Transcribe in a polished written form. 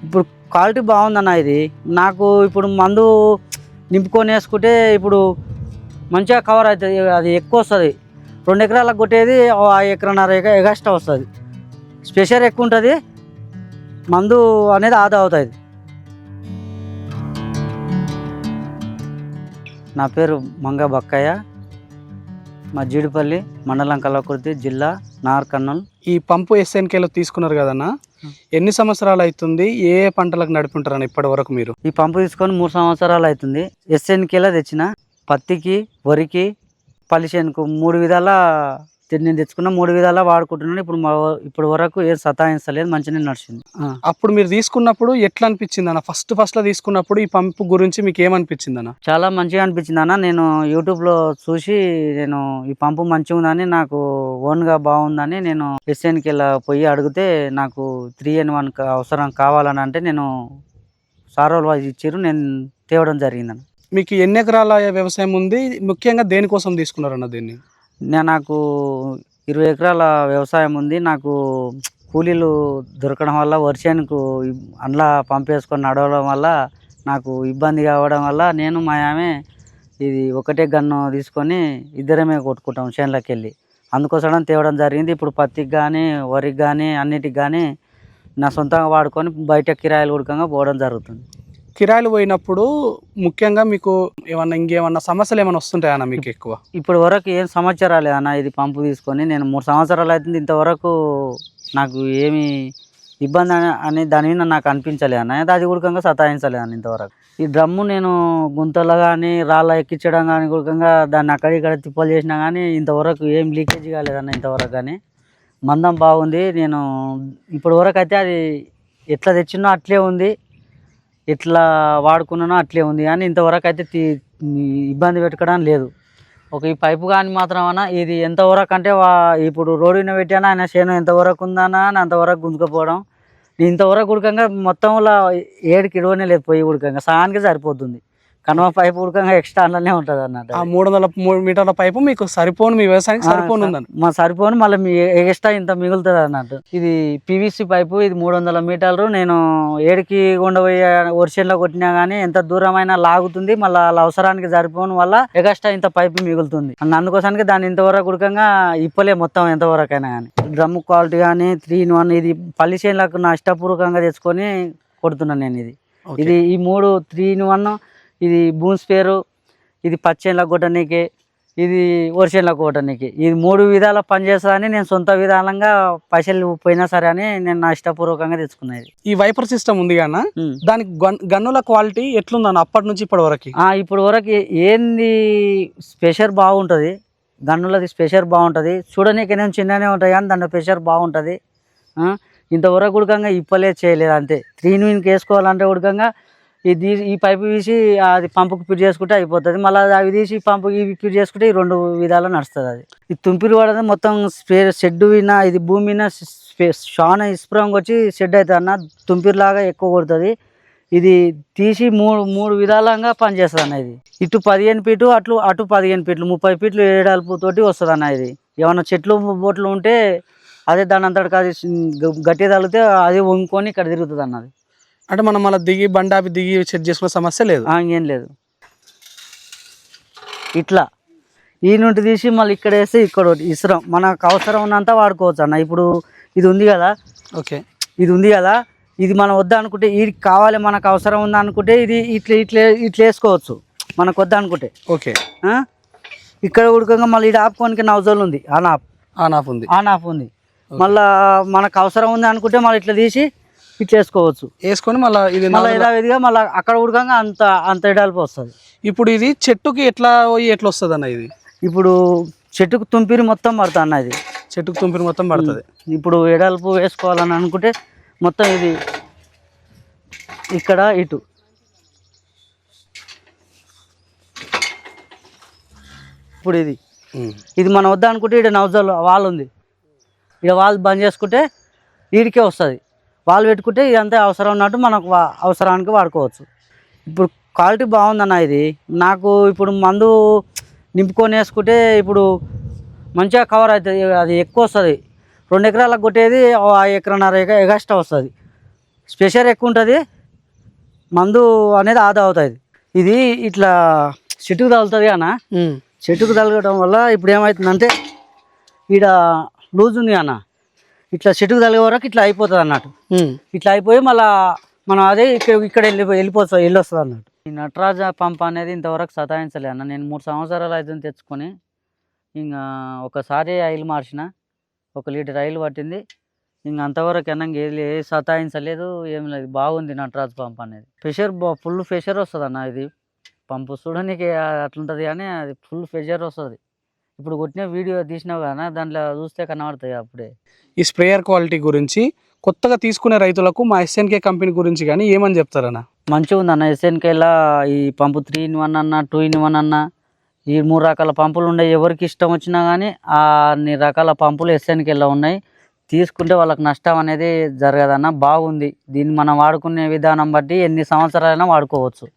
ఇప్పుడు క్వాలిటీ బాగుందన్న ఇది. నాకు ఇప్పుడు మందు నింపుకొని వేసుకుంటే ఇప్పుడు మంచిగా కవర్ అవుతుంది, అది ఎక్కువ వస్తుంది. 2 ఎకరాలకు కొట్టేది ఎకరన్నర ఎగస్ట్రా వస్తుంది. స్పెషర్ ఎక్కువ ఉంటుంది, మందు అనేది ఆదా అవుతుంది. నా పేరు మంగ బక్కయ్య, మా జీడిపల్లి మండలం కల్వకుర్తి, జిల్లా నాగర్. ఈ పంపు ఎస్ఎన్కేలో తీసుకున్నారు కదన్నా, ఎన్ని సంవత్సరాలు అవుతుంది? ఏ పంటలకు నడుపుంటారని ఇప్పటి వరకు మీరు? ఈ పంపు తీసుకొని 3 సంవత్సరాలు అవుతుంది. ఎస్ఎన్కేలో తెచ్చిన పత్తికి, వరికి, పల్లిచేనుకు 3 విధాల నేను తెచ్చుకున్న 3 విధాలా వాడుకుంటున్నాను. ఇప్పుడు వరకు ఏం సతాయించలేదు, మంచిగా నడిచింది. అప్పుడు మీరు తీసుకున్నప్పుడు ఎట్లా అనిపించింది అన్న? ఫస్ట్లో తీసుకున్నప్పుడు ఈ పంపు గురించి మీకు ఏమనిపించింది అన్న? చాలా మంచిగా అనిపించింది అన్న. నేను యూట్యూబ్లో చూసి నేను ఈ పంపు మంచిగా ఉందని, నాకు ఓన్గా బాగుందని నేను ఎస్ఎన్కేలో పోయి అడిగితే నాకు 3N1 అవసరం కావాలని అంటే నేను సారోలు ఇచ్చారు, నేను తేవడం జరిగిందన్న. మీకు ఎన్ని ఎకరాల వ్యవసాయం ఉంది? ముఖ్యంగా దేనికోసం తీసుకున్నారన్న దీన్ని? నాకు 20 ఎకరాల వ్యవసాయం ఉంది. నాకు కూలీలు దొరకడం వల్ల వర్షానికి అందులో పంపేసుకొని నడవడం వల్ల నాకు ఇబ్బంది కావడం వల్ల నేను మా ఆమె ఇది ఒకటే గన్ను తీసుకొని ఇద్దరమే కొట్టుకుంటాం చేనులోకి వెళ్ళి. అందుకోసం తేవడం జరిగింది. ఇప్పుడు పత్తికి కానీ, వరికి కానీ, అన్నిటికి కానీ నా సొంతంగా వాడుకొని బయట కిరాయిలు ఉడకంగా పోవడం జరుగుతుంది. కిరాయిలు పోయినప్పుడు ముఖ్యంగా మీకు ఇంకేమన్నా సమస్యలు ఏమైనా వస్తుంటాయన్న మీకు ఎక్కువ? ఇప్పటి వరకు ఏం సమస్య రాలేదన్న. ఇది పంపు తీసుకొని నేను 3 సంవత్సరాలు అవుతుంది. ఇంతవరకు నాకు ఏమి ఇబ్బంది అని దాని మీద నాకు అనిపించలే అన్న. అది ఉడకంగా సతాయించలే అన్న ఇంతవరకు. ఈ డ్రమ్ము నేను గుంతలో కానీ రాళ్ళ ఎక్కించడం కానీ ఉడకంగా దాన్ని అక్కడిక్కడ తిప్పలు చేసినా కానీ ఇంతవరకు ఏం లీకేజ్ కాలేదన్న ఇంతవరకు. కానీ మందం బాగుంది. నేను ఇప్పటి వరకు అయితే అది ఎట్లా తెచ్చినో అట్లే ఉంది, ఎట్లా వాడుకున్నానో అట్లే ఉంది. కానీ ఇంతవరకు అయితే ఇబ్బంది పెట్టుకోవడం లేదు. ఈ పైపు కానీ మాత్రం అన్న ఇది ఎంతవరకు అంటే ఇప్పుడు రోడ్డున పెట్టానా ఆయన చేను ఎంతవరకు ఉందన్నా అని అంతవరకు గుంజుకపోవడం. ఇంతవరకు ఉడకంగా మొత్తంలో 7 కిలోనే లేదు, పోయి ఉడకంగా సగానికి సరిపోతుంది. కనుమ పైపు ఉడకంగా ఎక్స్ట్రా అందులోనే ఉంటుంది అన్నట్టు. ఆ 300 మీటర్ల పైపు మీకు సరిపోను, మీ వ్యవసాయానికి సరిపోను ఉందని? మా సరిపోను, మళ్ళీ మీ ఎక్స్ట్రా ఇంత మిగులుతుంది అన్నట్టు. ఇది PVC పైపు, ఇది 300 మీటర్లు. నేను 7కి ఉండబోయే వర్షంలో కొట్టినా కానీ ఎంత దూరమైనా లాగుతుంది. మళ్ళీ వాళ్ళ అవసరానికి సరిపోను వల్ల ఎక్స్ట్రా ఇంత పైపు మిగులుతుంది. అందుకోసానికి దాన్ని ఇంతవరకు ఉడకంగా ఇప్పలే మొత్తం ఎంతవరకైనా కానీ. డ్రమ్ క్వాలిటీ కానీ 3N1 ఇది పల్లి చేనులకు నా ఇష్టపూర్వకంగా తెచ్చుకొని కొడుతున్నాను నేను. ఇది ఈ 3 3N1 ఇది బూన్స్ పేరు, ఇది పచ్చేనులకు కొట్టనీకి, ఇది వరిచేనులకు కొట్టనీకి. ఇది 3 విధాల పనిచేస్తుందని నేను సొంత విధానంగా పైసలు పోయినా సరే అని నేను నా ఇష్టపూర్వకంగా తెచ్చుకున్నది. ఈ వైపర్ సిస్టమ్ ఉంది కానీ దానికి గన్నుల క్వాలిటీ ఎట్లుందన్న అప్పటి నుంచి ఇప్పటి వరకు? ఇప్పటి వరకు ఏంది స్పెషర్ బాగుంటుంది, గన్నులది స్పెషర్ బాగుంటుంది. చూడనీకి నేను చిన్ననే ఉంటాయి కానీ దాంట్లో స్పెషర్ బాగుంటుంది. ఇంతవరకు ఉడకంగా ఇప్పలే చేయలేదు అంతే. 3N1 వేసుకోవాలంటే ఉడకంగా ఈ పైపు తీసి అది పంపుకు ఫిట్ చేసుకుంటే అయిపోతుంది. మళ్ళీ అవి తీసి పంపుకి ఇవి ఫిట్ చేసుకుంటే ఈ 2 విధాలు నడుస్తుంది. అది ఈ తుంపిరి పడదు మొత్తం షెడ్ వినా, ఇది భూమి మీద చాలా ఇస్ప్రంగా వచ్చి షెడ్ అవుతుంది అన్న. తుంపిరిలాగా ఎక్కువ కొడుతుంది. ఇది తీసి 3 విధాలంగా పనిచేస్తుంది అన్న. ఇది ఇటు 15 ఫీటు, అటు 15 ఫీట్లు, 30 ఫీట్లు ఏడాల్పుతోటి వస్తుంది అన్న. ఇది ఏమన్నా చెట్లు బోట్లు ఉంటే అదే దాని అంతటికి అది గట్టి తగిలితే అది వండుకొని ఇక్కడ తిరుగుతుంది అన్నది. అంటే మనం మళ్ళీ దిగి సెట్ చేసుకునే సమస్య లేదు? ఏం లేదు. ఇట్లా ఈ నుండి తీసి మళ్ళీ ఇక్కడ వేస్తే ఇక్కడ ఇసురం మనకు అవసరం ఉన్నంత వాడుకోవచ్చు అన్న. ఇప్పుడు ఇది ఉంది కదా, ఓకే, ఇది ఉంది కదా, ఇది మనం వద్దా అనుకుంటే, ఇది కావాలి మనకు అవసరం ఉందా అనుకుంటే ఇది ఇట్లా వేసుకోవచ్చు మనకు వద్దా అనుకుంటే. ఓకే, ఇక్కడ ఉడకంగా మళ్ళీ ఇది ఆపుకోనికి నౌజల్ ఉంది, ఆన్ ఆఫ్ ఉంది. మళ్ళీ మనకు అవసరం ఉంది అనుకుంటే మళ్ళీ ఇట్లా తీసి ఇట్లా వేసుకొని మళ్ళీ ఇది యథావిధిగా మళ్ళీ అక్కడ ఉడకంగా అంత ఎడాల్పు వస్తుంది. ఇప్పుడు ఇది చెట్టుకి ఎట్లా వస్తుంది అన్న? ఇది ఇప్పుడు చెట్టుకు తుంపిరి మొత్తం పడుతుంది అన్న. ఇది చెట్టుకు తుంపిరి మొత్తం పడుతుంది. ఇప్పుడు ఎడాల్పు వేసుకోవాలని అనుకుంటే మొత్తం ఇది ఇక్కడ ఇటు ఇప్పుడు ఇది మనం వద్దా అనుకుంటే ఇక్కడ నౌజల్ వాల్ ఉంది, ఇక్కడ వాల్ బంద్ చేసుకుంటే వీడికే వస్తుంది. వాళ్ళు పెట్టుకుంటే ఇదంతా అవసరం ఉన్నట్టు మనకు అవసరానికి వాడుకోవచ్చు. ఇప్పుడు క్వాలిటీ బాగుందన్న. ఇది నాకు ఇప్పుడు మందు నింపుకొని వేసుకుంటే ఇప్పుడు మంచిగా కవర్ అవుతుంది, అది ఎక్కువ వస్తుంది. 2 ఎకరాలకు కొట్టేది ఎకరన్నర ఎగస్ట్రా వస్తుంది. స్పెషర్ ఎక్కువ ఉంటుంది, మందు అనేది ఆదా అవుతుంది. ఇది ఇట్లా చెట్టుకు తగులుతుంది అన్న. చెట్టుకు తగలడం వల్ల ఇప్పుడు ఏమవుతుందంటే ఈడ లూజ్ ఉంది అన్న, ఇట్లా చెట్టుకు తగిలే వరకు ఇట్లా అయిపోతుంది అన్నట్టు. ఇట్లా అయిపోయి మళ్ళీ మనం అదే ఇక్కడ వెళ్ళొస్తుంది అన్నట్టు. ఈ నటరాజ పంప్ అనేది ఇంతవరకు సతాయించలే అన్న. నేను 3 సంవత్సరాలు అవుతుంది తెచ్చుకొని. ఇంకా ఒకసారి ఆయిల్ మార్చిన, 1 లీటర్ ఆయిల్ పట్టింది. ఇంక అంతవరకు అన్న ఏ సతాయించలేదు, ఏం లేదు. బాగుంది నటరాజ్ పంప్ అనేది. ప్రెషర్ ఫుల్ ప్రెషర్ వస్తుంది అన్న. ఇది పంపు చూడడానికి అట్లుంటుంది కానీ అది ఫుల్ ప్రెషర్ వస్తుంది. ఇప్పుడు కొట్టిన వీడియో తీసినావు కదా, దాంట్లో చూస్తే కనబడతాయి అప్పుడే. ఈ స్ప్రేయర్ క్వాలిటీ గురించి కొత్తగా తీసుకునే రైతులకు మా SNK కంపెనీ గురించి కానీ ఏమని చెప్తారన్న? మంచిగా ఉంది అన్న. SNKలో ఈ పంపు 3-in-1 అన్న, 2-in-1 అన్న, ఈ 3 రకాల పంపులు ఉన్నాయి. ఎవరికి ఇష్టం వచ్చినా కానీ అన్ని రకాల పంపులు SNKలో ఉన్నాయి. తీసుకుంటే వాళ్ళకి నష్టం అనేది జరగదన్న. బాగుంది. దీన్ని మనం వాడుకునే విధానం బట్టి ఎన్ని సంవత్సరాలైనా వాడుకోవచ్చు.